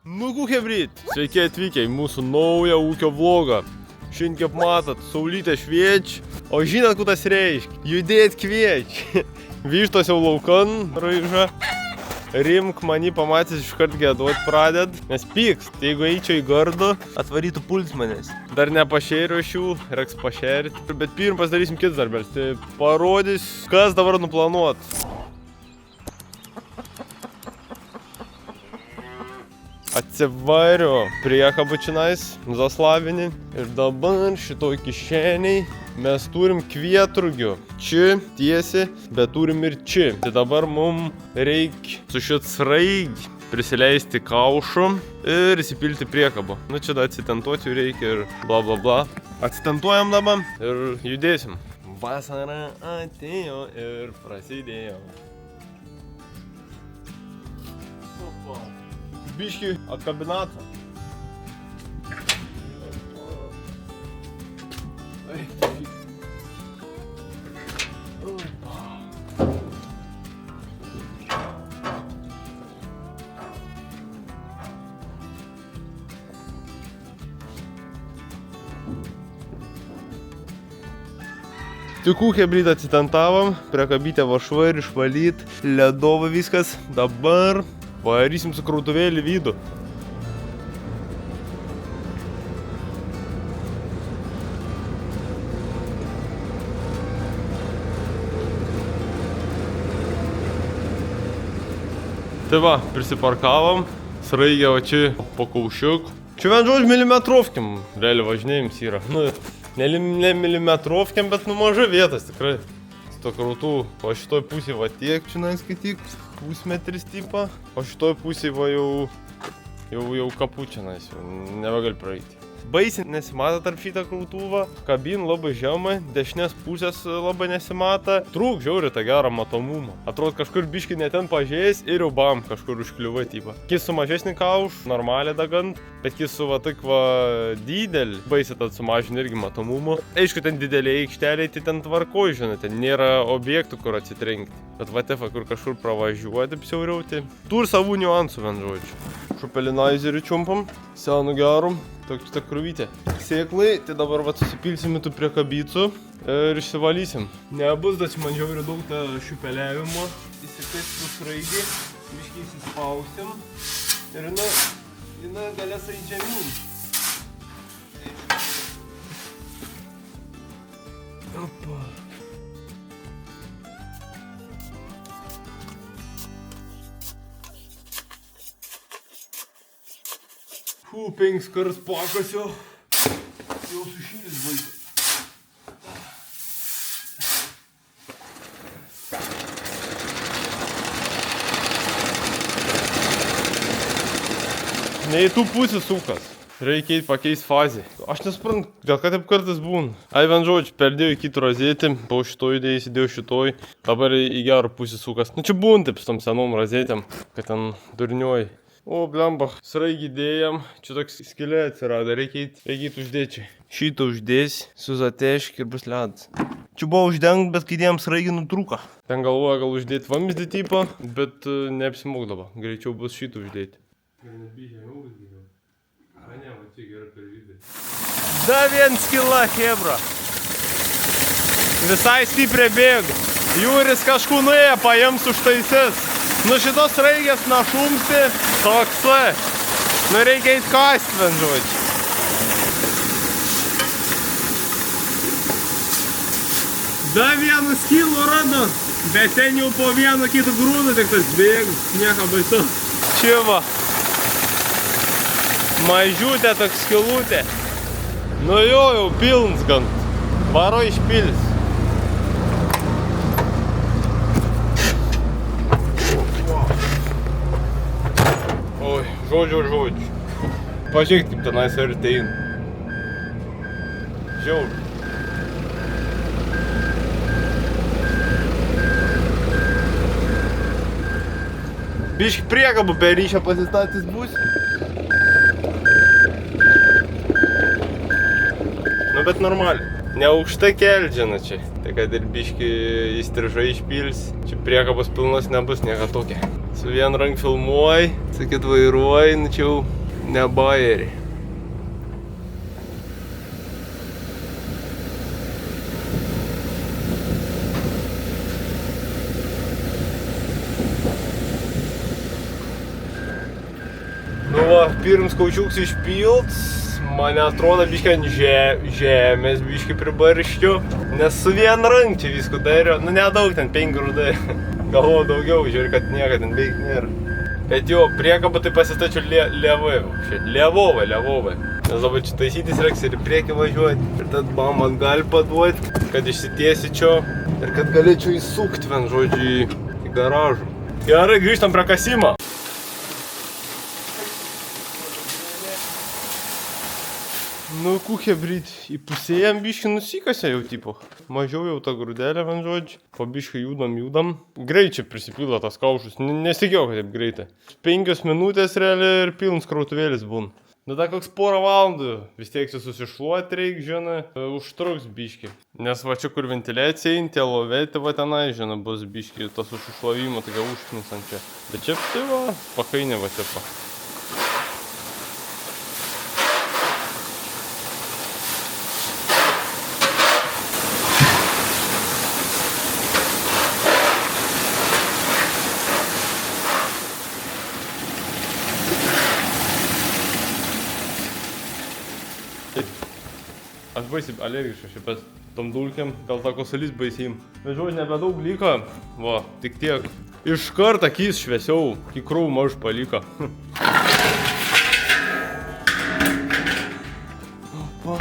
Nu, kokie bryt. Sveiki atvykę į mūsų naują ūkio vlogą. Šiandien, kaip matot, saulytė šviečia. O žinot, kur tas reiškia? Judėt kviečia. Vištos jau laukan raiža. Rimk mani pamatys iškart gėduot praded. Nes pyks, tai jeigu eičiau į gardą, atvarytų puls manęs. Dar nepašėriu aš jų, reiks pašėrti. Bet pirm pasidarysim kitas darbės. Tai parodys, kas dabar nuplanuot. Atsivariu priekabą čionais, Zaslavinį. Ir dabar šitoj kišeniai mes turim kvietrugių. Čia tiesi, bet turim ir čia. Tai dabar mums reikia su šit sraigi prisileisti kaušų ir įsipilti priekabą. Nu čia da atsitentuoti reikia ir bla bla bla. Atsitentuojam dabar ir judėsim. Vasara atėjo ir prasidėjo. Biški atkabinatą. Tik hebrydą atsitentavom, priekabytę vašvą ir išvalyt, ledovą viskas. Dabar varysim su krautuvėlį vidų. Tai va, prisiparkavom, sraigė va čia po kaušiuk. Čia vien žodžiu milimetrovkim, realiai važinėjims yra. Nu, ne milimetrovkim, bet nu maža vietas tikrai. To krautų, o šitoj pusėje va tiek, čia skaityk, pusmetris tipo, o šitoj pusėje va jau kapučianais, jau nebegali praeiti. Baisiai nesimata tarp šitą krautuvą, kabin labai žemai, dešinės pusės labai nesimata, trūk žiauri tą gerą matomumą. Atrodo kažkur biški ne ten pažėjęs ir jau bam, kažkur užkliuva typa. Kis su mažesnį kauš, normaliai dagant, bet kis su va tik va didelį, baisiai tad sumažinė irgi matomumą. Aišku, ten didelė aikštelė, tai ten tvarkoj, žinai, ten nėra objektų, kur atsitrenkti. Bet va tefa, kur kažkur pravažiuoti, psiauriauti. Turi savų niuansų, vien žodžiu. Šupelinazerių čiumpam, senų gerum. Tokia kruvytė. Sėklai, tai dabar va susipilsim tų priekabicų ir išsivalysim. Nebus dač man žiauri daug tą šiupeliavimo. Įsikais su sraigi, biškiai įsispausim ir jinai galės eit žemyn. Opa. Fū, 5 kart pakasiu. Jau sušylis baisiai. Ne į tų pusį sukas. Reikia pakeisti fazę. Aš nesuprantu, dėl ką taip kartais būna. Ai, vien žodžiu, perdėjau į kitą rozetį, po šitoj idėjai įsidėjau šitoj, dabar į gerą pusį sukas. Nu čia būna taip su tom senom rozetėm, kad ten durniuoji. O, blemba, sraigį dėjom, čia toks skylė atsirado, reikia uždėti čia. Šitą uždėsi, suzatešk ir bus ledas. Čia buvo uždengt, bet kai dėjom sraigį nutrūko. Ten galvoja gal uždėti vamzdį tipo, bet neapsimokdavo, greičiau bus šitą uždėti. Da vien skila, hebra. Visai stipriai bėga. Jūris kažkur nuėjo, paims užtaisės. Nu šitos raigės našumsti, toksai. Nu reikia eit kast, vien žodžiu. Da vienu skilu rado, bet ten jau po vieno kito grūdo tik tas bėga, nieko baisu. Čia va. Mažiutė toks skilutė. Nu jau pilns gan. Varo išpils. Žodžiu. Pažiūrėk, kaip tenais ir tein. Žiaur. Biški priekabų be ryšio pasistatys bus. Nu bet normaliai. Neaukšta keldžiana čia. Tai kad ir biški įstrižai išpils. Čia priekabos pilnas nebus, nieka tokia. Su vien rank filmuoji, sakyt vairuoji, nu čia jau ne bairiai. Nu va, pirms kaučiuks išpilt, man atrodo biškai ant žemės biškai pribarščiu, nes su vien rank čia visko dariau, nu nedaug ten 5 grūdai, galvoju daugiau, žiūrėk, kad nieko ten beveik nėra. Bet jo, priekabą tai pasistačiu lievovai, nes dabar čia taisytis reiks ir į priekį važiuoti, ir tad bam atgal paduoti, kad išsitiesyčiau ir kad galėčiau įsukti, vien žodžiu, į garažą. Gerai, grįžtam prie kasimo. Nu, kuchė bryt, įpusėjam biškį nusikasė jau tipo. Mažiau jau tą grūdelę, man žodžiu. Po biškį judam. Greit čia prisipildo tas kaušus, nesigėjau, kad taip greitai. 5 minutės realiai ir pilns krautuvėlis būn. Nu, da koks porą valandų, vis tiek susišluoti reik, žinai, užtruks biškį. Nes va čia kur ventiliacija eina, tie lovėti va tenai, žinai, bus biškį tas užšlovimo, tokia užknis ant čia. Bet čia tai va, pakainė va čia pa. Aš baisiai alergiškas šiaip tom dulkėm, gal tą kosulys baisėjim. Bet žodžiu, nebedaug liko, va, tik tiek. Iškart akys šviesiau, kikrų maž paliko. Opa.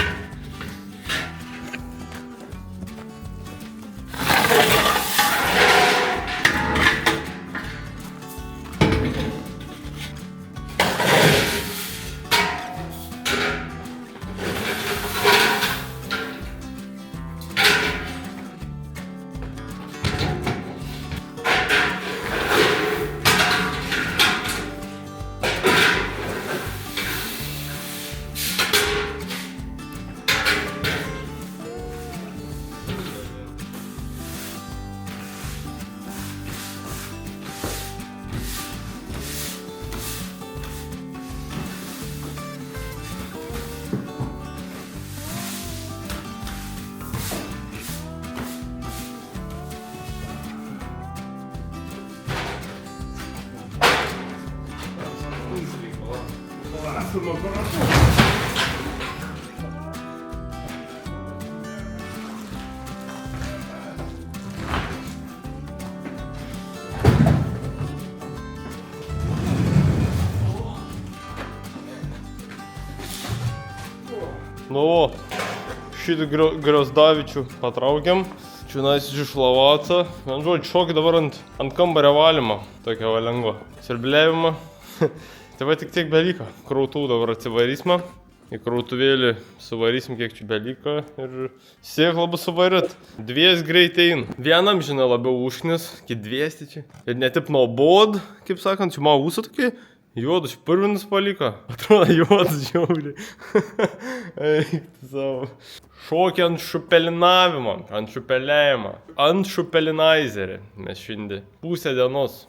Nu, šitą Griozdavičių patraukiam. Čiūnais iš Lavaco. Man žodžiu, šokį dabar ant kambario valymo. Tokia va lengva. Sirbliavimą. Tai va tik tiek beliko. Krautų dabar atsivarysime. Į krautuvėlį suvarysim kiek čia beliko. Ir sėklą bus suvaryt. 2 greitai ein. Vienam, žinai, labiau užknis. Iki 2 čia. Ir netip nuobod, kaip sakant, čia man ūsų tokie. Juodus purvinus paliko. Atrodo juodus žiauriai. Eik savo. Šokį ant šupelinavimo, ant šupeliavimo, ant šupelinaiserį mes šiandien. Pusę dienos.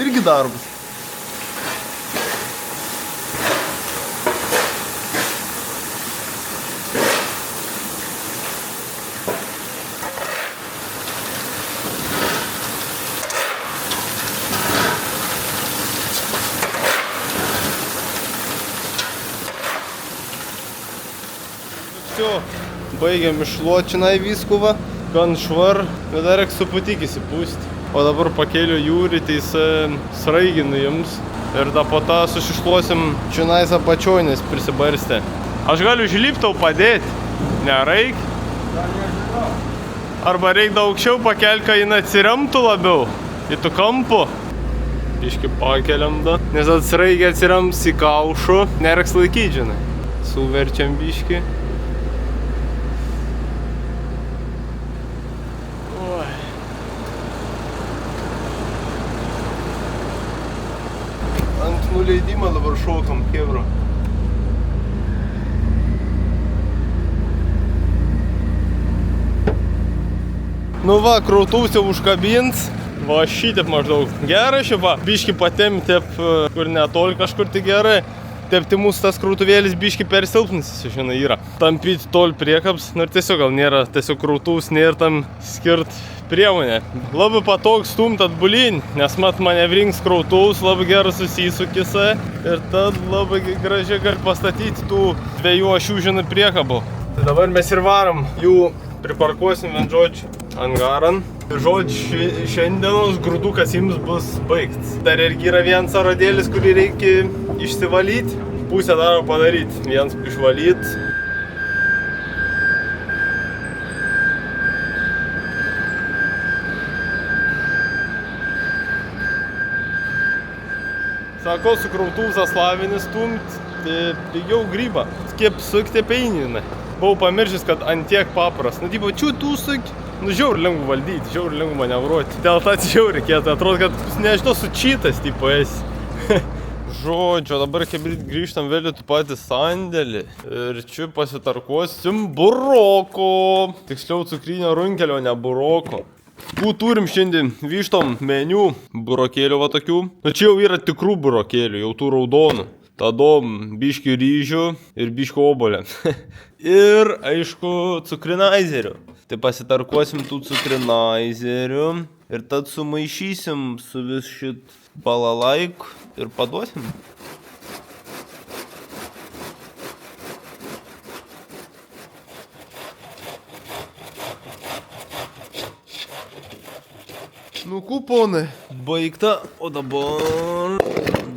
Irgi darbas. Baigiam iššluot čionai viskuvą, gan švar, bet dar reiks suputį įsipūsti. O dabar pakeliu jūrį, tai sraigį nuims ir tą po tą susišluosim čionais apačioj, nes prisibarstė. Aš galiu užlipt tau padėti, nereik? Arba reik daug aukščiau pakelti, kad jin atsiremtų labiau į tų kampų. Biškį pakeliam da, nes atsraigį atsirems į kaušų, nereiks laikyti, žinai. Suverčiam biškį. Nuleidimą dabar šokam, kebro. Nu va, krautuvs jau užkabins. Va šitaip maždaug. Gerai šiaip, biški patemti, taip, kur netoli kažkur tai gerai. Taip, tai mūsų tas krautuvėlis biški per silpnis, žinai, yra. Tampyti tol priekabs, nu ir tiesiog gal nėra, tiesiog krautuvs nėra tam skirt priemonė. Labai patogu stumt atbulin, nes mat manevringas krautuvs, labai gerai susisukisa ir tad labai gražiai gali pastatyti tų dviejų ašių, žinai, priekabų. Tai dabar mes ir varom, jų priparkuosim vien žodžiu angaran. Žodžiu, šiandienos grūdų kasimas bus baigtas. Dar irgi yra vienas arodėlis, kurį reikia išsivalyti. Pusę daro padaryti, vienas išvalyti. Sako, su krautuvas slavinis stumt, tai pigiau grybą. Kaip sukti peininę. Buvau pamiršęs, kad antiek papras. Nu, tipo, čiūtų suk. Nu, žiauri lengva valdyti, žiauri lengva manevruoti. Dėl to žiauri reikėtų. Atrodo, kad nežinau, sučytas, tipo, esi. Žodžiu, dabar kaip grįžtam vėl į tų patį sandėlį. Ir čia pasitarkuosim buroko. Tiksliau, cukrinio runkelio, ne buroko. Turim šiandien vištom meniu burokėlių va tokių. Nu, čia jau yra tikrų burokėlių, jau tų raudonų. Tadom biški ryžių ir biški obolę. Ir, aišku, cukrinaizerių. Tai pasitarkuosim tų cukrinaizerių ir tad sumaišysim su vis šit balalaik ir paduosim. Nu, kuponai. Baigta, o dabar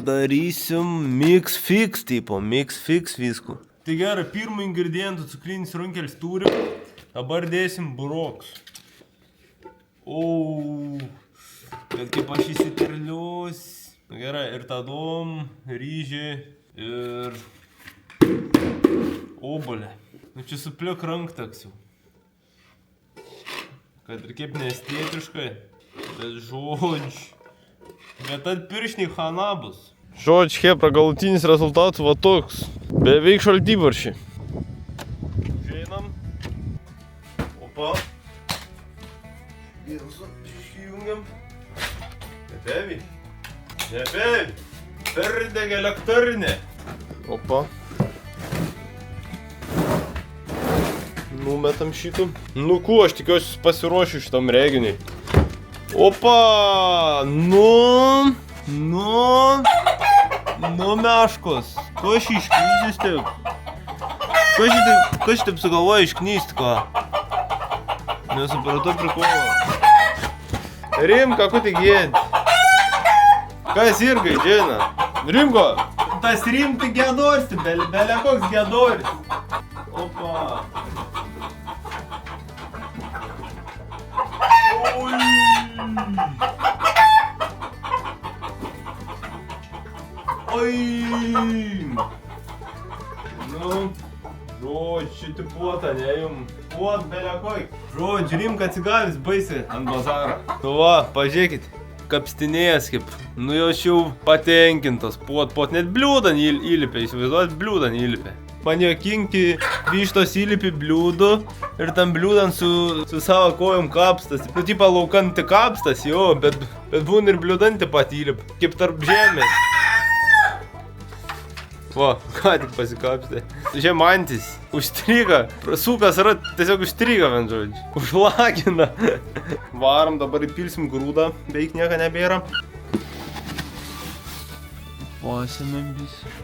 darysim mix fix tipo, mix fix visko. Tai gerai, pirmą ingredientą cukrinis runkelis turim, dabar dėsim burokus. Bet kaip aš įsiterlius. Gerai, ir tadom, ryžiai ir obolė. Nu, čia supliuk ranktaks jau. Kad ir kaip neestetiškai, bet žodžiu. Bet atpiršniai chana bus. Žodžiu, Hebra, galutinis rezultatas va toks. Beveik šaltibaršiai. Užeinam. Opa. Išjungiam. Nebevi. Nebevi. Perdegė lektarinė. Opa. Numetam šitų. Nu, kuo, aš tikiuosi pasiruošiu šitam reginiui. Opa! Nu meškos. Ko aš išknysis taip? Ko aš taip sugalvoju išknysti, ką? Nesupratau prikolą. Rimka, ko tik gėdi? Kas irgai, džina? Rimko! Tas rimti gėdorsi, belė koks gėdoris. Opa! Oi! Nu, žodžiu, šitį puotą, ne jum. Puot belekoj. Žodžiu, Rimka atsigavis baisiai ant bazaro. Nu va, pažiūrėkit, kapstinėjęs kaip. Nu jau patenkintas. Puot, net bliūdą įlipė, įsivaizduot, bliūdą įlipė. Man jokinki vištos įlipi bliūdu ir tam bliūdan su savo kojom kapstas. Nu, tipo laukanti kapstas, jo, bet būna ir bliūdanti pat įlip, kaip tarp žemės. Va, ką tik pasikapstė. Žemantis, užstryga, sukas yra tiesiog užstryga, vien žodžiu. Užlakina. Varom, dabar įpilsim grūdą, beveik nieko nebėra. Pasimėm biški.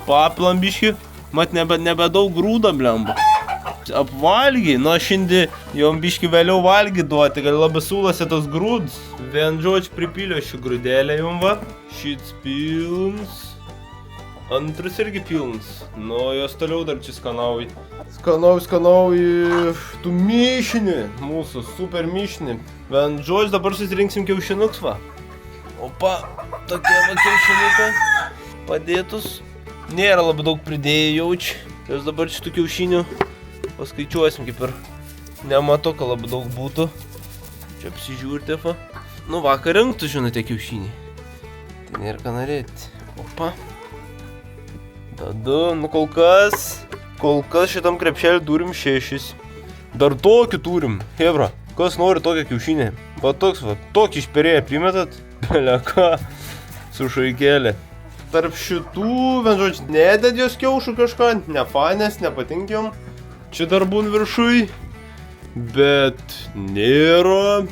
Paplam biški. Mat nebedaug grūdą, blemba. Apvalgiai, nu aš šiandien jom biški vėliau valgy duoti, gal labai sūlasi tos grūdus. Vien žodžiu pripylio šį grūdelę jom va. Šits pilns. Antras irgi pilns. Nu, jos toliau dar čia skanauji. Skanauji tų mišinį, mūsų super mišinį. Vien žodžiu dabar susirinksim kiaušinuks va. Opa, tokie va kiaušinukai padėtus. Nėra labai daug pridėjai jaučiu. Jos dabar šitų kiaušinių paskaičiuosim, kaip ir nematau, kad labai daug būtų. Čia apsižiūrite, va. Nu, vakar rinktų, žinote, kiaušiniai. Tai nėra ką norėti. Opa. Tada, nu kol kas šitam krepšelį turim 6. Dar tokį turim. Hebra, kas nori tokią kiaušinę? Va toks, va, tokį išperėję primetat, belia ką, su šaikėlė. Tarp šitų, vien žodžiu, nedėd jos kiaušų kažką, nefanės, nepatinkiam. Čia dar būn viršui, bet nėra,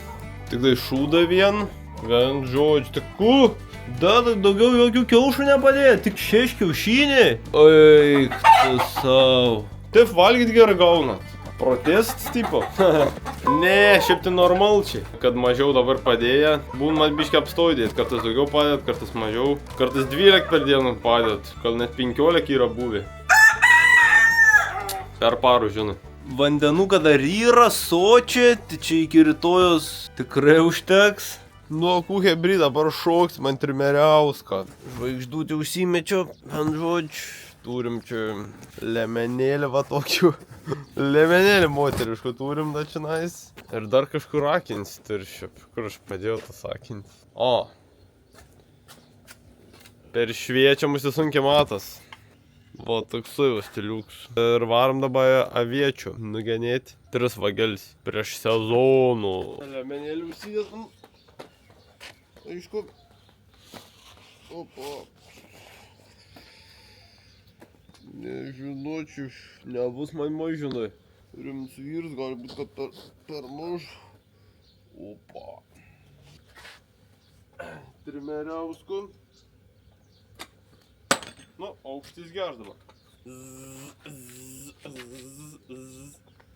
tik tai šūda vien žodžiu, tik dar daugiau jokių kiaušų nepadėjo, tik 6 kiaušiniai. Eik tu savo. Taip valgyt gerai gaunat. Protest tipo. Ne, šiaip tai normalčiai. Kad mažiau dabar padėję, būn man biškai apstoidėt. Kartais daugiau padėt, kartais mažiau. Kartais 12 per dieną padėt, gal net 15 yra buvę. Per parų, žinai. Vandenų, kada yra sočiai, tai čia iki rytojos tikrai užteks. Nuo kų hebridą dabar šoks man trimeriauską. Žvaigždutį užsimečio, ant žodžiu. Turim čia lemenėlį va tokių. Lemenėlį moteriškų turim da čionais. Ir dar kažkur akins tiršiu. Kur aš padėjau tas akins? O. Per šviečiamus įsunkia matas. Va toksai va stiliuks. Ir varom dabar aviečių nugenėti. 3 vagelis prieš sezonų. Lemenėlį užsidėtum. Aišku. Opa. Nežinočiau, nebus man mažinai. Rimts vyrs, gali būt, kad per maž. Opa. Trimeriausku. Nu, aukštis gerdama.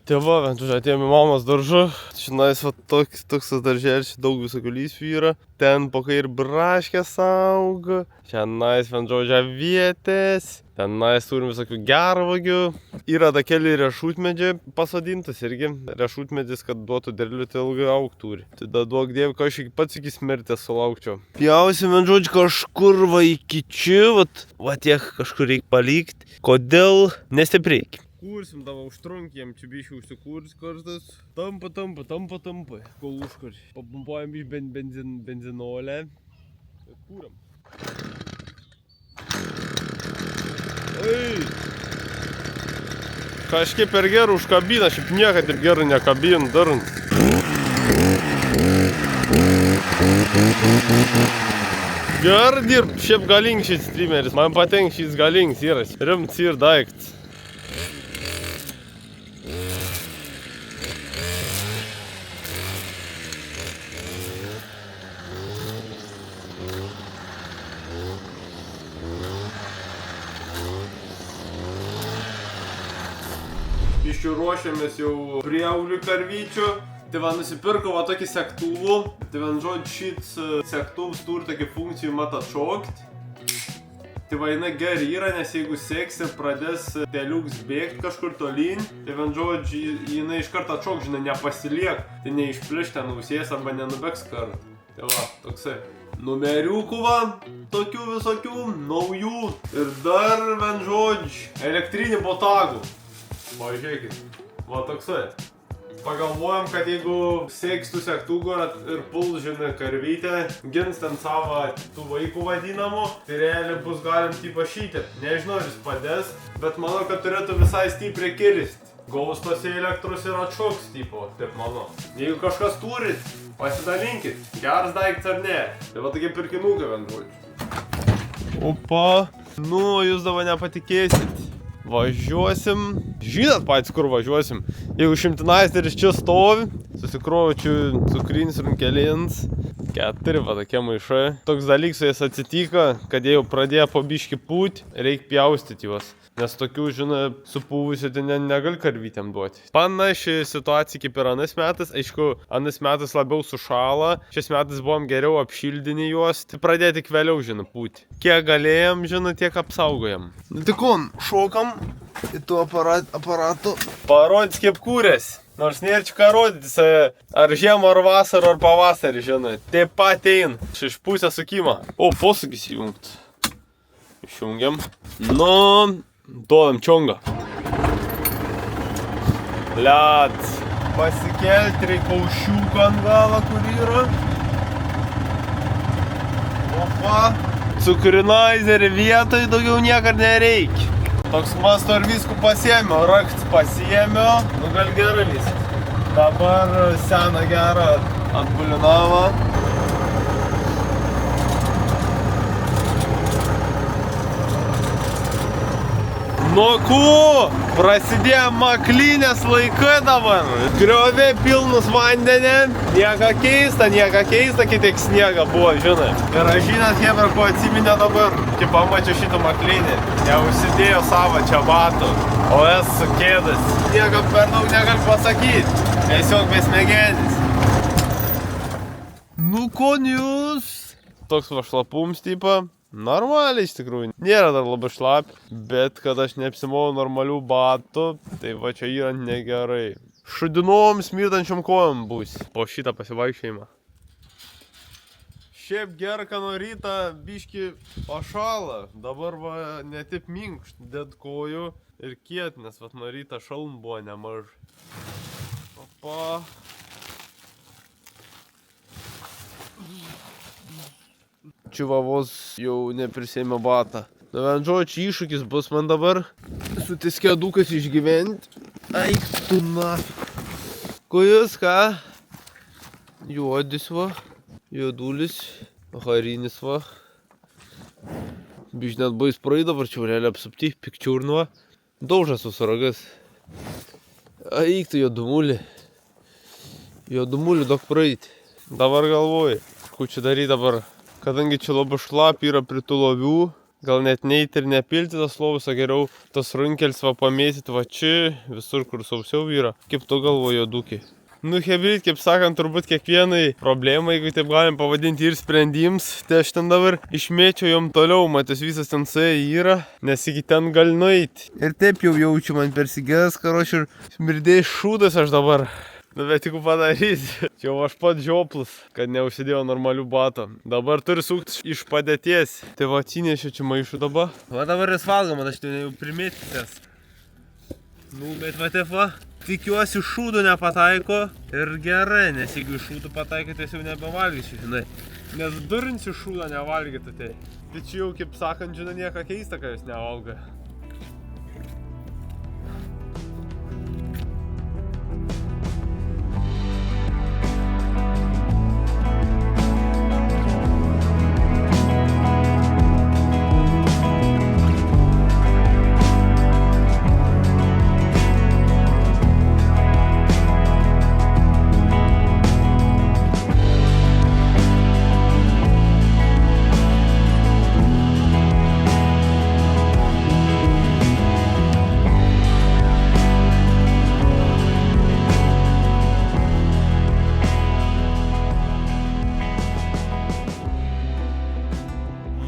Tėva, vien už atėjom į mamos daržą. Šiandien va toks darželis, daug visokių lysvių yra. Ten pokai ir braškės auga. Šiandien vien žodžia avietės. Tenais turim visokių gervagių. Yra da keli riešutmedžiai pasodintas irgi. Riešutmedis, kad duotų derlių, tai ilgai aug turi. Tai da duok dievi, kažkaip pats iki smertės sulaukčiau. Pjausim, vien žodžiu, kažkur va iki čia, va tiek kažkur reikia palikti. Kodėl? Nestipriai. Kursim tavo užtrunkėm, čia biškai užsikurs kartas. Tampa. Kol užkurs. Papumpuojam iš benzinolę. Kūram. Ei. Kažkaip per gerų užkabina, šiaip niekad taip gerai nekabin, darant. Gerai dirb, šiaip galingas šis streameris, man patinka šis galingas yra, rimts ir daiktas. Biškių ruošiamės jau prieaulių karvyčių. Tai va nusipirko va tokį sektuvų. Tai va žodžiu šits sektuvs turi tokį funkcijų mat atšokt. Tai va jinai gerai yra, nes jeigu seksi pradės teliuks bėgti kažkur tolyn. Tai va žodžiu jinai iš karto atšok, žinai, nepasiliek. Tai neišpliš ten ausės arba nenubėgs kartą. Tai va, toksai. Numeriukų va, tokių visokių, naujų. Ir dar va žodžiu elektrinį botagų. Va, žiūrėkit, va toksai. Pagalvojom, kad jeigu seks tų sektuvų ir puls, žinai, karvytę, gins ten savo tų vaikų vadinamų, tai realiai bus galim tipo šyti. Nežinau, ar jis padės, bet manau, kad turėtų visai stipriai kirsti. Gaus tos elektros ir atšoks tipo, taip manau. Jeigu kažkas turit, pasidalinkit, geras daiktas ar ne. Tai va tokie pirkinukai vien žodžiu. Opa, nu, jūs dabar nepatikėsit. Važiuosim. Žinot patys, kur važiuosim. Jeigu šimtinaisteris čia stovi, susikroviu čia cukrinis runkelins. 4 va tokie maišai. Toks dalyks su jais atsitiko, kad jie jau pradėjo po biškį pūt, reikia pjaustyti juos. Nes tokių, žinai, supūvusių tai negali karvytėm duoti. Panaši situacija kaip ir anais metais. Aišku, anais metais labiau sušala. Šiais metais buvom geriau apšildinį juos. Tai pradėjo tik vėliau, žinai, pūti. Kiek galėjom, žinai, tiek apsaugojam. Nu tai kon, šokam į tų aparatų. Parodys kaip kūrės. Nors nėra čia ką rodytis, ar žiemą, ar vasarą, ar pavasarį, žinai. Taip pat ein. Iš pusės sukimą. O, posūkis įjungt. Išjungiam. Nu, duodam čiongą. Liat. Pasikelti reikia aušiuką ant galą, kur yra. Opa. Cukrinaiserį vietoj daugiau niekad nereikia. Toks masto ir viskų pasiėmiau, rakts pasiėmiau. Nu gal gerai viskas. Dabar seną gerą atbulinavo. Nu ku, prasidėjo maklinės laikai dabar. Griovė pilnus vandenį. Nieka keista, kai tik sniega buvo, žinai. Ir aš žinot, hebra, ko atsiminė dabar, kai pamačiau šitą maklinį. Jau užsidėjo savo čia batų, o esu kėdas. Niekam per daug negaliu pasakyti. Tiesiog besmegenis. Nu ko jūs? Toks va šlapums tipo. Normaliai iš tikrųjų, nėra dar labai šlap, bet kad aš neapsimojau normalių batų, tai va čia yra negerai. Šudinom smirdančiom kojom bus po šitą pasivaikščiojimą. Šiaip gerka nuo rytą biški pašala, dabar va ne taip minkšt, dėt kojų ir kiet, nes va nuo rytą šalm buvo nemažai. Opa. Čiuvavos jau neprisėmė batą. Nu, vien žodžiu, iššūkis bus man dabar su tais kėdukais išgyventi. Eik tu nafik. Ko jūs, ką? Juodis va, juodulis, harinis va. Biš net bais praeida, varčiau realiai apsupti, pikčiurnu va. Daužas su saragas. Eik tu juodumulį. Juodumulį daug praeiti. Dabar galvoju, ko čia daryti dabar. Kadangi čia labai šlap yra prie tų lovių, gal net neiti ir nepilti tas lovus, o geriau tas runkels va pamėsit va čia, visur kur sausiau yra. Kaip tu galvoji, juodukį? Nu, hebrit, kaip sakant, turbūt kiekvienai problemai, jeigu taip galim pavadinti ir sprendims, tai aš ten dabar išmėčiau jom toliau, matęs visas ten suėję yra, nes iki ten gali nueiti. Ir taip jau jaučiu man persigės, karoš, ir smirdėjai šūdas aš dabar. Nu, bet tik padarysi. Čia jau aš pat žioplus, kad neužsidėjau normalių batų. Dabar turi sukti iš padėties. Tai va atsinešiu čia maišų dabar. Va dabar jis valgoma, aš tai jau primėtęs. Nu, bet va taip va. Tikiuosi šūdų nepataiko ir gerai, nes jeigu šūdų pataiko, tai jau nebevalgysiu, žinai. Nes durinsiu šūdą nevalgyti tai. Tai čia jau, kaip sakant, žinai, nieko keista, kad jūs nevalga.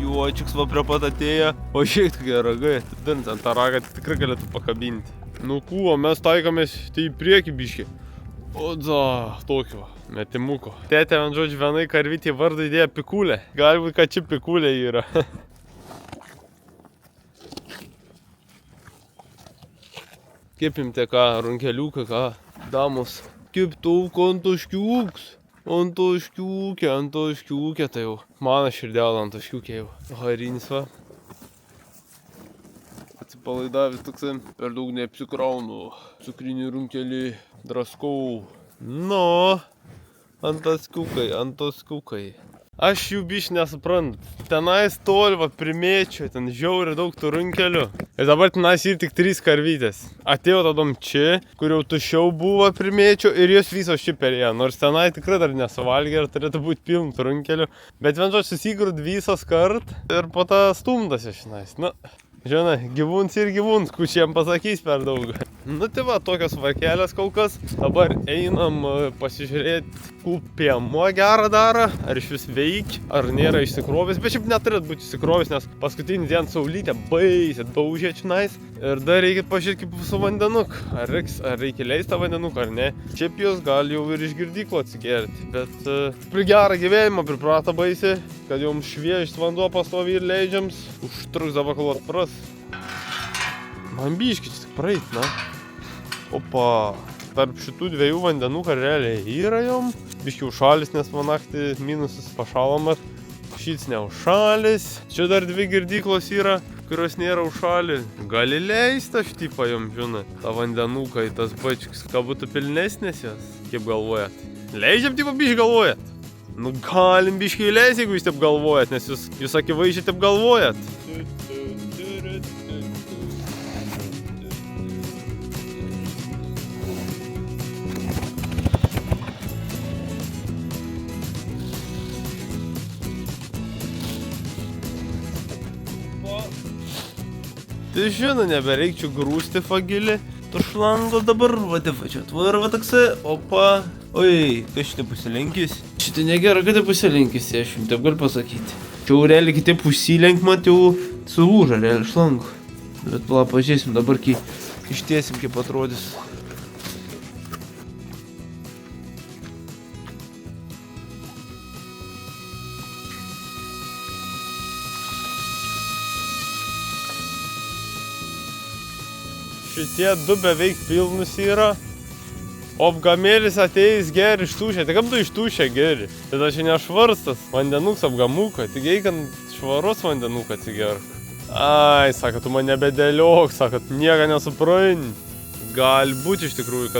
Juočiuks va prie pat atėjo, o šiek tokie ragai, atidant ant tą ragą tikrai galėtų pakabinti. Nu kuo, mes taikomės tai į priekį biškį. O dza, tokį va, metimuko. Tėtė, man žodžiu, vienai karvytį vardą įdėjo Pikulė. Galbūt, kad čia Pikulė yra. Kaip imte ką, runkeliuką, ką, damos. Kaip tauko ant oškiuks. Ant oškiukė, tai jau. Mano širdėlė ant oškiukė jau. Harinis va. Atsipalaidavęs toksai, per daug neapsikraunu. Cukrinį runkelį draskau. Nu, ant oškiukai. Aš jų biš nesuprantu. Tenais toli va primėčiau, ten žiauriai daug tų runkelių. Ir dabar tenais ir tik 3 karvytės. Atėjo tadom čia, kur jau tuščiau buvo primėčiau ir jos visos čia perėjo. Nors tenai tikrai dar nesuvalgė ir turėtų būti pilnų runkelių. Bet vien žodžiu susigrūt visos kart ir po tą stumdasi šinais. Nu, žinai, gyvūns ir gyvūns, kučiam pasakys per daug. Nu tai va, tokios varkelės kol kas. Dabar einam pasižiūrėti, piemuo gerą daro, ar iš vis veik, ar nėra išsikrovęs. Bet šiaip neturėtų būti išsikrovęs, nes paskutinį dieną saulytę baisiai daužė čionais. Ir dar reikia pažiūrėti kaip su vandenuku. Ar reikia leisti tą vandenuką, ar ne. Šiaip jos gali jau ir iš girdyklo atsigerti. Bet prie gerą gyvenimą priprato baisiai, kad joms šviežis vanduo pastovi ir leidžiams. Užtruks dabar kol atpras. Man biškis tik praeit, na. Opa, tarp šitų dviejų vandenuką realiai yra jom. Biški užšalis, nes man naktį minusas pašalomas. Šits neužšalis. Čia dar 2 girdyklos yra, kurios nėra užšalį. Gali leisti aš tipą jom, žinai, tą vandenuką į tas bačiks. Ką būtų pilnesnės jos, kaip galvojat? Leidžiam tipo biškai galvojat? Nu galim biškai leis, jeigu jūs taip galvojat, nes jūs akivaizdžiai taip galvojat. Tai žinai, nebereikčiau grūsti fagilį. Tu šlango dabar, čia atvarva taksai, opa. Oi, kas šitai pusilenkis? Šitai negera, kad tai pusilenkis, aš jums taip galiu pasakyti. Čia realiai kitaip pusilenk, jau sulūža realiai šlango. Bet pala, pažiūrėsim dabar, kai ištiesim, kaip atrodys. Šitie du beveik pilnus yra, o apgamėlis ateis geri ištūšę. Tai kaip tu ištūšę geri? Tai čia nešvarstas vandenuks apgamuką, tik eikant švaros vandenuką atsigerk. Ai, sako, tu man nebedėliok, sako, nieko nesupranti. Galbūt iš tikrųjų,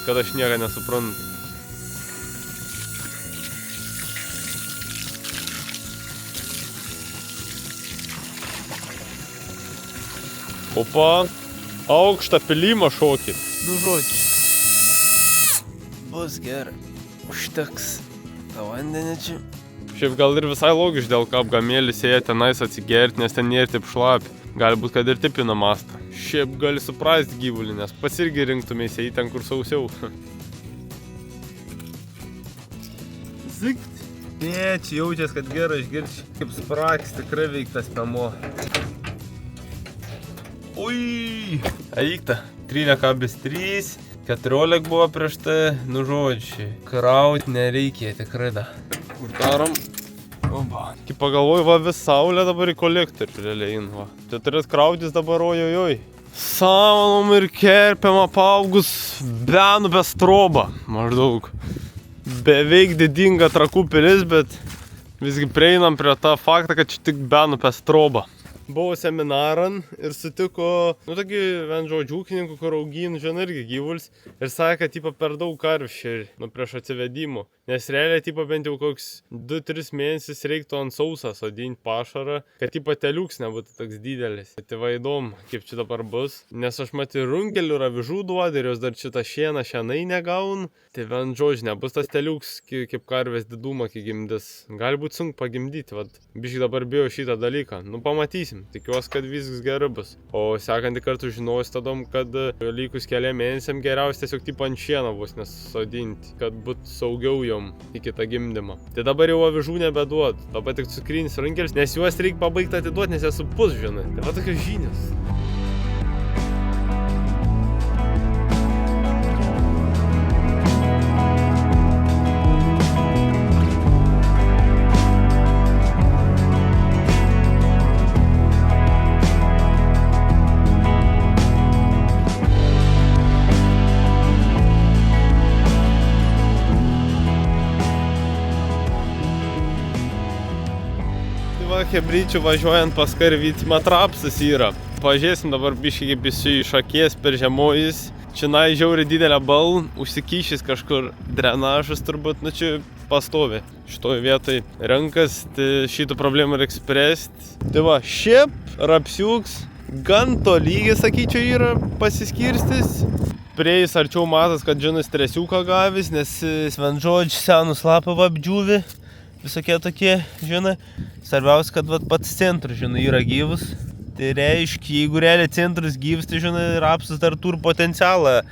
kad aš nieko nesuprantu. Opa. Aukštą pilimą šokit. Nu žodžiu. Bus gerai. Užteks. Ta vandenė čia. Šiaip gal ir visai logiškai, dėl ką apgamėlis ėjo tenais atsigerti, nes ten nėra taip šlapi. Gali būt, kad ir tipina mastą. Šiaip gali suprasti gyvulį, nes pats irgi rinktumėsi į ten, kur sausiau. Zikt. Tėči, jaučias, kad gerai išgirči. Kaip spraks, tikrai veiktas pemo. Ui, eikta, 13,3, 14 buvo prieš tai, nu žodžiai, kraut nereikia tikrai da. Kur darom? Oba. Kai pagalvoju, va vis saulė dabar į kolektorių realiai in, va. Tai turės krautis dabar, ojojoj. Samanom ir kerpiam apaugus benų be stroba, maždaug. Beveik didinga Trakų pilis, bet visgi prieinam prie tą faktą, kad čia tik benų be stroba. Buvo seminaran ir sutiko, nu, tokį, vien žodžių, ūkininkų, kur augino, žinai, irgi gyvulis. Ir sakė, kad, tipo, per daug karvių šeri, nu, prieš atsivedimo. Nes realiai, tipo, bent jau koks 2-3 mėnesius reiktų ant sausą sodinti pašarą, kad, tipo, teliuks nebūtų toks didelis. Tai va įdomu, kaip čia dabar bus. Nes aš matau runkelių ir avižų duodį ir jos dar šitą šieną šienai negaun. Tai vien žodžiu, nebus tas teliuks, kaip karvės didumą, kai gimdys. Gali būti sunku pagimdyti, vad. Biškai dabar bijo šitą dalyką. Nu, pamatysim. Tikiuosi, kad viskas gerai bus. O sekantį kartą žinosi tadom, kad likus keliam mėnesiam geriausia tiesiog tipo ant šieno bus nesodinti, kad būtų saugiau jom iki tą gimdymą. Tai dabar jau avižų nebeduot. Dabar tik cukrinis runkelis, nes juos reikia pabaigti atiduoti, nes jie supus, žinai. Tai va tokios žinios. Hebryčių važiuojant pas karvytį matrapsas yra. Pažiūrėsim dabar biškai kaip jis iš akies per žemojus. Čionai žiauriai didelė bal, užsikyšys kažkur drenažas turbūt, nu čia pastovi. Šitoj vietoj rankas, tai šitų problemų reikia spręsti. Tai va, šiaip rapsiuks gan tolygiai, sakyčiau, yra pasiskirstis. Prieis arčiau matas, kad žinai stresiuką gavis, nes svenžodžių senus lapą apdžiūvi. Visokie tokie, žinai. Svarbiausia, kad vat, pats centras, žinai, yra gyvas. Tai reiškia, jeigu realiai centras gyvas, tai, žinai, rapsas dar turi potencialą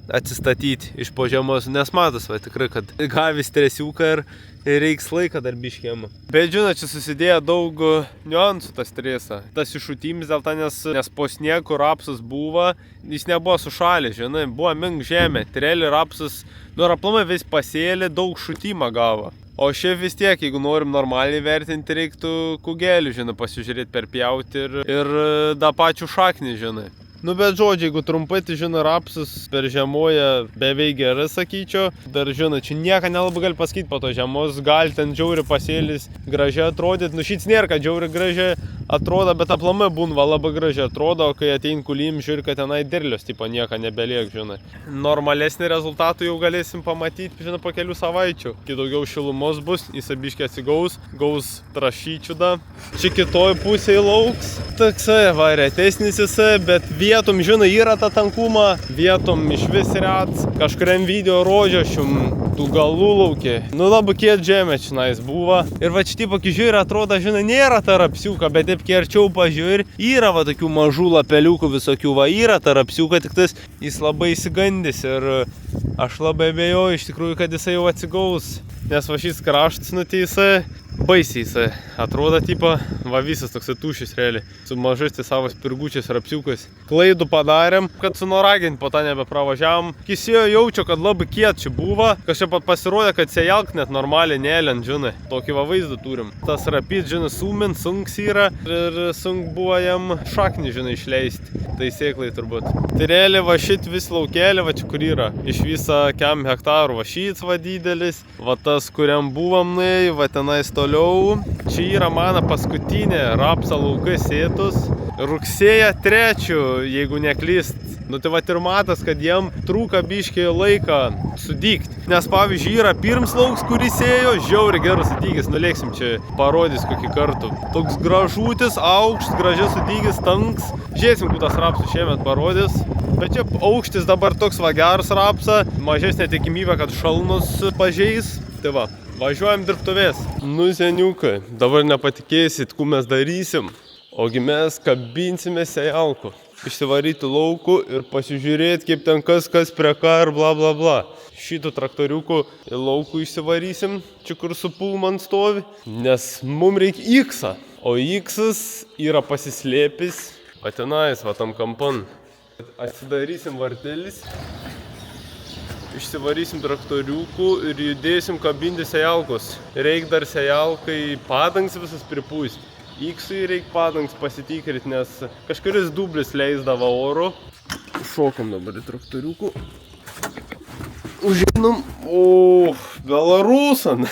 atsistatyti iš po žemos. Nes matas, va, tikrai, kad gavis stresiuką ir reiks laiką dar biškėmą. Bet, žinai, čia susidėjo daug niuansų tas stresą. Tas iššutimis dėl to, nes po sniegu rapsas buvo, jis nebuvo sušalęs, žinai, buvo mink žemė. Tai realiai rapsas, nu, aplamai vis pasėlė, daug šutimą gavo. O šiaip vis tiek, jeigu norim normaliai vertinti, reiktų kugelį, žinai, pasižiūrėti per pjauti ir da pačių šaknį, žinai. Nu, bet žodžiai, jeigu trumpai, tai, žinai, rapsas per žemoje beveik gerai, sakyčiau. Dar, žinai, čia nieko nelabai gali pasakyti po to žemos, gali ten žiauri pasėlis gražiai atrodyti. Nu, šits nėra, kad žiauri gražiai atrodo, bet aplamai būna labai gražiai atrodo, kai atein kulim žiūri, kad tenai derlius, tipo nieko nebeliek, žinai. Normalesnį rezultatų jau galėsim pamatyti, žinai, po kelių savaičių. Kai daugiau šilumos bus, įsabiškiai atsigaus, gaus trašyčių da. Čia kitoj pusėje lauks. Toksai, va, retesnis jisai, bet vietom, žinai, yra ta tankuma, vietom iš vis rets. Kažkuriam video rodžiašium tų galų laukė. Nu labai kiet žemė čionais buvo. Ir va čia tipo, kai žiūri, atrodo, žinai, nėra ta rapsiuka, bet taip kerčiau pažiūri, yra va tokių mažų lapeliukų visokių, va yra ta rapsiuka, tik tas jis labai įsigandys ir aš labai abejoju iš tikrųjų, kad jisai jau atsigaus. Nes va šis kraštas, nu tai jisai baisiai jisai atrodo, tipo, va visas toksai tušis realiai, su mažais tai savo spirgučiais rapsiukais. Klaidų padarėm, kad su Noragin po tą nebepravažiavom. Kisėjo jaučio, kad labai kiet čia buvo, kažkaip pat pasirodė, kad sejalk net normaliai nelent, žinai. Tokį va vaizdą turim. Tas rapid, žinai, sumint, sunks yra ir sunk buvo jam šaknį, žinai, išleisti. Tai sėklai turbūt. Tai realiai va šit vis laukelį, va čia kur yra. Iš visą kem hektarų va šits va didelis, va tas, kuriam buvom nuėjai, va tenais toliau. Čia yra mano paskutinė rapsa laukai sėtus. Rugsėjo 3, jeigu neklyst. Nu tai va ir matas, kad jiem trūka biškiai laiką sudygt. Nes pavyzdžiui yra pirms lauks, kuris ėjo, žiauriai geras sudygis, nulėksim čia, parodys kokį kartų. Toks gražutis, aukštas, gražias sudygis, tanks. Žiūrėsim, kur tas rapsas šiemet parodys. Bet čia aukštis dabar toks va geras rapsa, mažesnė tikimybė, kad šalnus pažeis. Tai va, važiuojam dirbtuvės. Nu seniukai, dabar nepatikėsit, kur mes darysim. Ogi mes kabinsime sejalku. Išsivaryti laukų ir pasižiūrėti, kaip ten kas prie ką ir bla bla bla. Šitų traktoriukų į laukų išsivarysim, čia kur su pulman stovi, nes mums reikia X-a. O X-as yra pasislėpis, va tenais, va tam kampan. Atsidarysim vartelis, išsivarysim traktoriukų ir judėsim kabinti sejalkus. Reik dar sejalkai padangs visas pripūsti. X-ui reikia padangs pasitikrinti, nes kažkuris dublis leisdavo oro. Šokam dabar į traktoriukų. Užinam, Belarusan.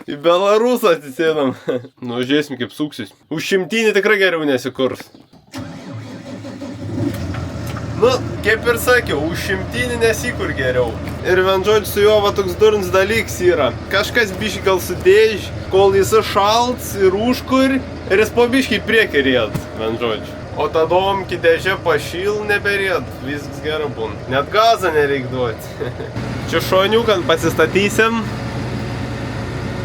Į Belarusą atsisėdam. Nu, žiūrėsim kaip suksis. Už 100 tikrai geriau nesikurs. Nu, kaip ir sakiau, už 100 nesikur geriau. Ir vienžodžiu su juo va toks durns dalyks yra. Kažkas biškai gal sudėž, kol jis šalts ir užkur, ir jis po biškai priekį ried, vienžodžiu. O tadom kidėžė pašyl neberied, viskas gerai būna. Net gazą nereik duoti. Čia šoniukan pasistatysim,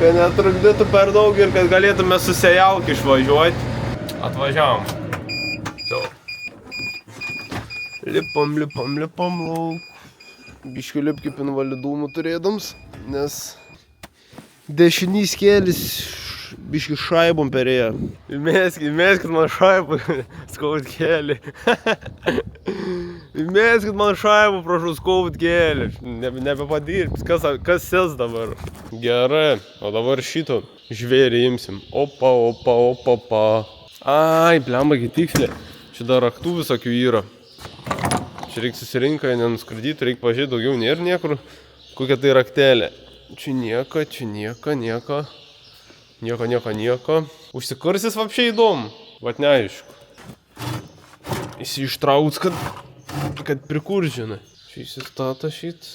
kad netrukdytų per daug ir kad galėtume su sejalku išvažiuoti. Atvažiavom. Lipam lauk. Biškiu lip kaip invalidumų turėdams, nes dešinys kėlis biški šaibom perėjo. Įmeskit man šaibų, skaut kėlį. Įmeskit man šaibų, prašau, skaut kėlį. Nebepadirbs, kas sės dabar. Gerai, o dabar šito žvėrį imsim. Opa. Ai, blemba, tiksliai. Čia dar raktų visokių yra. Čia reikia susirinką, nenuskurdyti, reikia pažiūrėti, daugiau nėra niekur. Kokia tai raktelė. Čia nieko. Nieko. Užsikursis vapšiai įdomu. Vat neaišku. Jis ištrauks, kad prikuržina. Čia įsistata šit.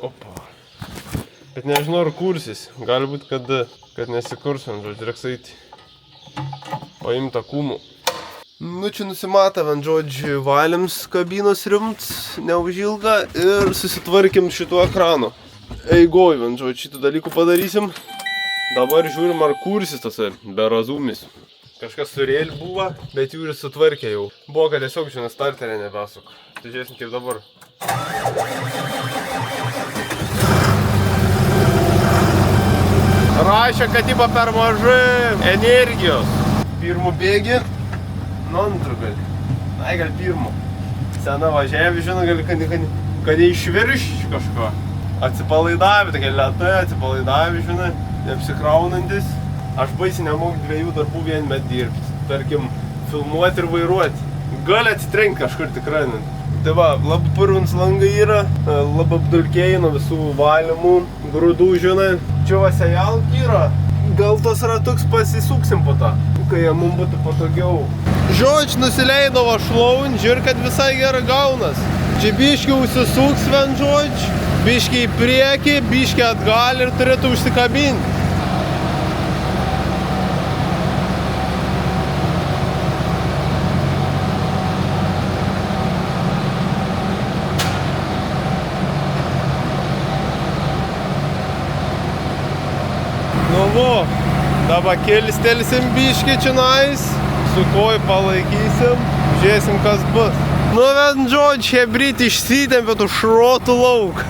Opa. Bet nežinau, ar kursis. Gali būt, kad nesikursim, žodžiu, reiks eiti. Paimta kūmų. Nu, čia nusimatė, žodžiu, valiams kabinos rimts, neužilga ir susitvarkim šituo ekranu. Eigoj, žodžiu, šitų dalykų padarysim. Dabar žiūrim, ar kursis tas be razumis. Kažkas surėlį buvo, bet jų ir sutvarkė jau. Buvo, kad tiesiog šiandien starterė nebesuk. Tai žiūrėsim kaip dabar. Rašė, kad ypa per mažai energijos. Pirmų bėgi, nu antrų gali. Ai, gal pirmų. Sena važiavė, žinau, kad neišvirš kažko. Atsipalaidavė, tokia lėtai, atsipalaidavė, žinai, neapsikraunantis. Aš baisiai nemoku 2 darbų vienmet dirbti. Tarkim, filmuoti ir vairuoti. Gali atsitrenkti kažkur tikrai. Tai va, labai purvins langai yra, labai apdulkėjai nuo visų valymų, grūdų, žinai. Čia va sejalk yra. Gal tos ratuks pasisuksim po tą, kai jie mums būtų patogiau. Žodžiu, nusileido va šlaun, žiūr, kad visai gerai gaunas. Čia biški užsisuks vien žodžiu, biški į priekį, biški atgal ir turėtų užsikabinti. Nu, dabar kilstelsim biškį čionais, su koj palaikysim, žiūrėsim kas bus. Nu, vien žodžiu, hebryt išsitempė tų šrotų lauk.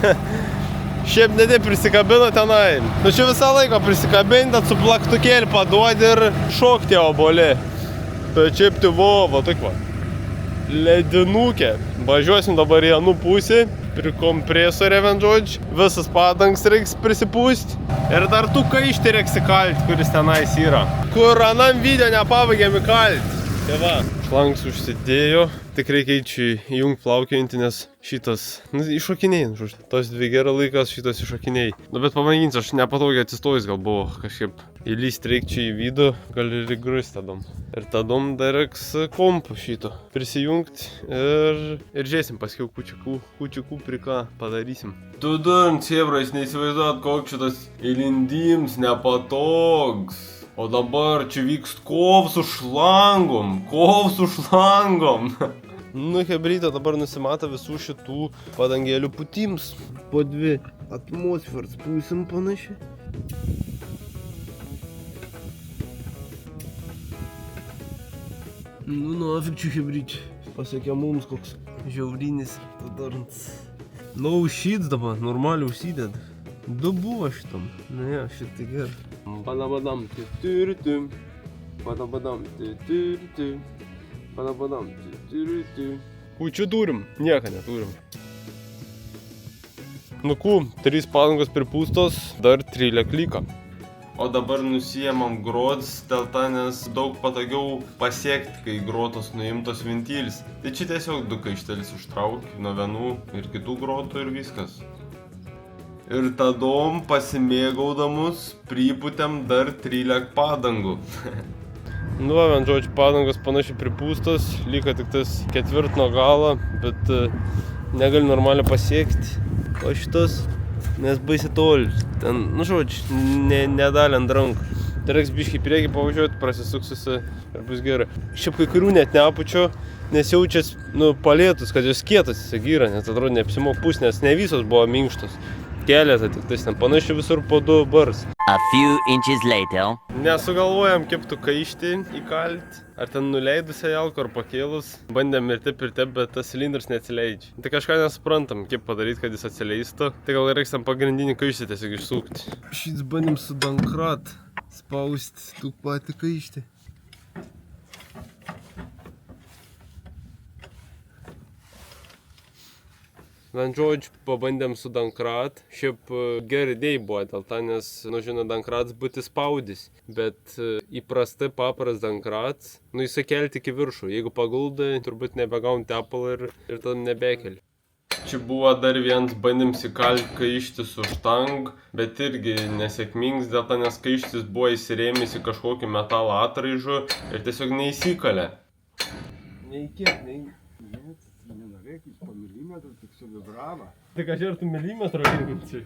Šiaip nedė prisikabino tenai. Nu, čia visą laiką prisikabinti, su plaktukėlį paduodi ir šokti obolį. Tai šiaip tai va tik va. Ledinukė. Važiuosim dabar į anų pusį, prie kompresorė vien žodžiu. Visas padangas reiks prisipūsti. Ir dar tų kaištį reiks įkalti, kuris tenais yra. Kur anam video nepavagiam įkalti. Tai va, šlanks užsidėjo. Tik reikia įjungti plaukiojantį, nes šitas, iššokiniai, tos dvi gerą laikas šitas iššokiniai. Nu, bet pamėginsiu, aš nepatogiai atsistojus, gal buvo kažkaip įlyst reikčiau į vidų, gal ir įgrįsti tadom. Ir tadom dar reiks kompų šito prisijungti ir žiūrėsim, paskiau kučiukų prika padarysim. Tu durn, siebrais, neįsivaizduot, koks šitas įlindims nepatogs. O dabar čia vykst kov su šlangom. Nu, hebrytė dabar nusimato visų šitų padangėlių putims. Po 2 atmosferas pūsim panašiai. Nu, nafik čia hebrytė. Pasakė mums koks žiaurinis tadarns. Nu, užšyts dabar, normaliai užsideda. 2 buvo šitam. Nu, ja, šitai gerai. Badabadam, tiritim. Badabadam, tiritim. Badabadam, tiritim. Kučių turim? Nieko neturim. Nu, 3 padangos pripūstos, dar 13 liko. O dabar nusiėmam grotas dėl to, nes daug patogiau pasiekti, kai grotos nuimtos ventilis. Tai čia tiesiog 2 kaištelis ištrauki nuo vienų ir kitų grotų ir viskas. Ir tadom pasimėgaudamus pripūtėm dar 13 padangų. Nu, vien žodžiu, padangos panašiai pripūstos, liko tik tas 4 nuo galo, bet negali normaliai pasiekti. O šitas, nes baisi toli. Ten, nu žodžiu, nedalė ant rankų. Tai reiks biškį į priekį pavažiuoti, prasisuksiusi ir bus gerai. Šiaip kai kurių net neapučio, nes jaučias, palėtus, kad jos kietas įsigyra, nes atrodo neapsimok pus, nes ne visos buvo minkštos. Keletą tik tais ten panašiai visur po 2 bars. A few inches later. Nesugalvojam, kaip tu kaištį įkalti. Ar ten nuleidusią jalką, ar pakėlus. Bandėm ir taip, bet tas cilindras neatsileidžia. Tai kažką nesuprantam, kaip padaryti, kad jis atsileistų. Tai gal reiks tam pagrindinį kaištį tiesiog išsukti. Šis bandėm su dankrat spausti tų patį kaištį. Vien žodžiu, pabandėm su dankrat. Šiaip geri idėjai buvo dėl to, nes, žinot, dankrats būti spaudys. Bet įprastai papras dankrats, jisai kelti iki viršų. Jeigu paguldai, turbūt nebegaun tepalą ir tam nebekeli. Čia buvo dar vienas bandymas įkalti kaištį su štang, bet irgi nesėkmingas dėl to, nes kaištis buvo įsirėmęs į kažkokį metalo atraižų ir tiesiog neįsikalė. Nenorėkis po milimetrų, tik su vibrava. Tik aš ir tų milimetrų įjungti.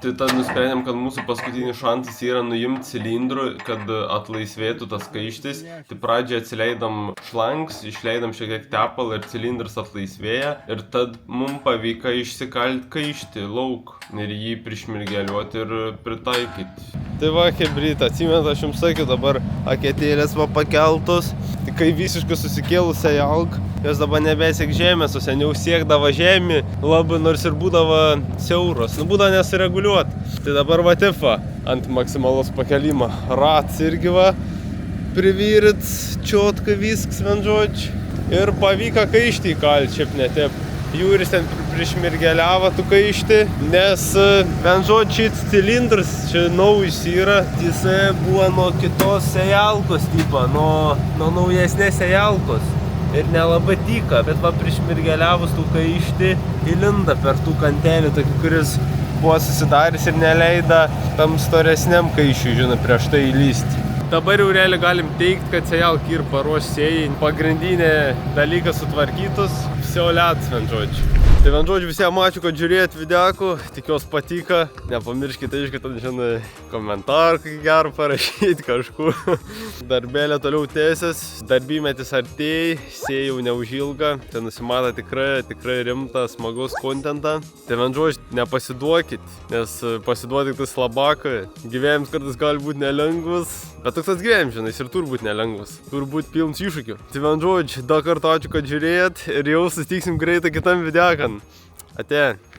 Tai tad nusprendėm, kad mūsų paskutinis šansas yra nuimti cilindrų, kad atlaisvėtų tas kaištis. Tai pradžiai atsileidom šlanks, išleidom šiek tiek tepalą ir cilindras atlaisvėja. Ir tad mums pavyko išsikalti kaištį lauk ir jį prišmirgeliuoti ir pritaikyti. Tai va, hebryt, atsimenu, aš jums sakiau, dabar aketėlės va pakeltos. Tik kai visiškai susikėlusią jalką, jos dabar nebesiek žemės, o seniau siekdavo žemį, labai nors ir būdavo siauros, būdavo nesureguliuoti. Tai dabar va taip va, ant maksimalos pakelimo rats irgi va, privyrit, čiotka viskas, vien žodžiu. Ir pavyko kaištį įkalti, šiaip netep. Jūris ten prišmirgeliavo tų kaištį, nes vien žodžiu šis cilindras, čia naujas yra, jisai buvo nuo kitos sejalkos tipo, nuo naujesnės sejalkos. Ir nelabai tika, bet va prišmirgeliavus tų kaištį įlinda per tų kantelį, tokį, kuris buvo susidaręs ir neleida tam storesniam kaišiui, žinai, prieš tai įlysti. Dabar jau realiai galim teikti, kad sėjalkį ir paruošėjai pagrindinė dalykas sutvarkytus, visi liats, vien žodžiu. Tai vien žodžiu visiems ačiū, kad žiūrėjot videokų, tikiuos patiko. Nepamirškite, žinai, komentarą kokį gerą parašyti kažkur. Darbėlė toliau tęsis, darbymetis artėjai, sėjau neužilgą. Tai nusimato tikrai rimtą, smagus kontentą. Tai vien žodžiu, nepasiduokit, nes pasiduodik tai slabakai. Gyvenimas kartais gali būti nelengvas, bet toks gyvenimas, žinai, ir turi būti nelengvas. Turi būti pilnas iššūkių. Tai vien žodžiu, dar kartą ačiū, kad žiūrėjot ir jau susitiksim greitai kitam videokan. Ate.